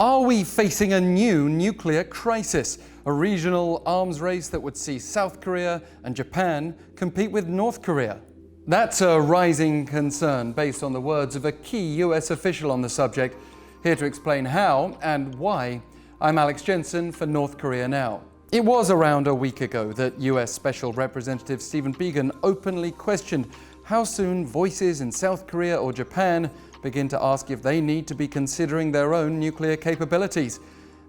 Are we facing a new nuclear crisis? A regional arms race that would see South Korea and Japan compete with North Korea? That's a rising concern based on the words of a key US official on the subject. Here to explain how and why, I'm Alex Jensen for North Korea Now. It was around a week ago that US Special Representative Stephen Biegun openly questioned how soon voices in South Korea or Japan begin to ask if they need to be considering their own nuclear capabilities.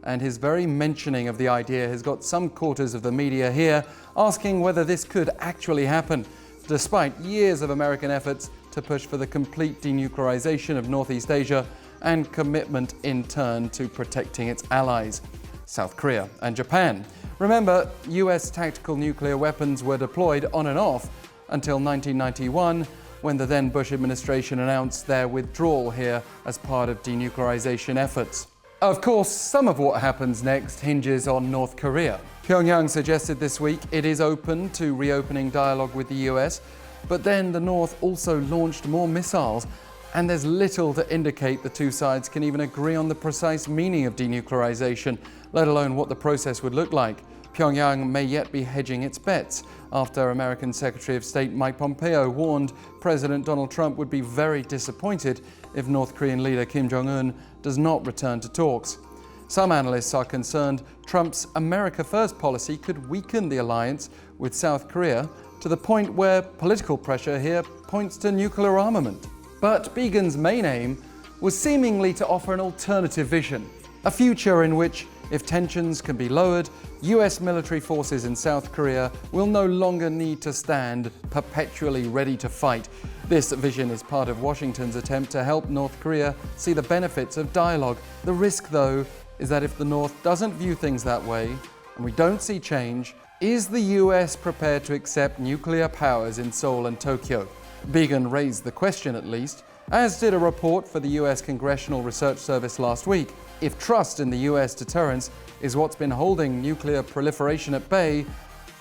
And his very mentioning of the idea has got some quarters of the media here asking whether this could actually happen, despite years of American efforts to push for the complete denuclearization of Northeast Asia and commitment in turn to protecting its allies, South Korea and Japan. Remember, US tactical nuclear weapons were deployed on and off until 1991, when the then Bush administration announced their withdrawal here as part of denuclearization efforts. Of course, some of what happens next hinges on North Korea. Pyongyang suggested this week it is open to reopening dialogue with the US, but then the North also launched more missiles, and there's little to indicate the two sides can even agree on the precise meaning of denuclearization, let alone what the process would look like. Pyongyang may yet be hedging its bets after American Secretary of State Mike Pompeo warned President Donald Trump would be very disappointed if North Korean leader Kim Jong-un does not return to talks. Some analysts are concerned Trump's America First policy could weaken the alliance with South Korea to the point where political pressure here points to nuclear armament. But Biegun's main aim was seemingly to offer an alternative vision, a future in which, if tensions can be lowered, US military forces in South Korea will no longer need to stand perpetually ready to fight. This vision is part of Washington's attempt to help North Korea see the benefits of dialogue. The risk, though, is that if the North doesn't view things that way, and we don't see change, is the US prepared to accept nuclear powers in Seoul and Tokyo? Biegun raised the question, at least, as did a report for the US Congressional Research Service last week. If trust in the US deterrence is what's been holding nuclear proliferation at bay,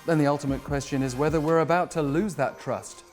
then the ultimate question is whether we're about to lose that trust.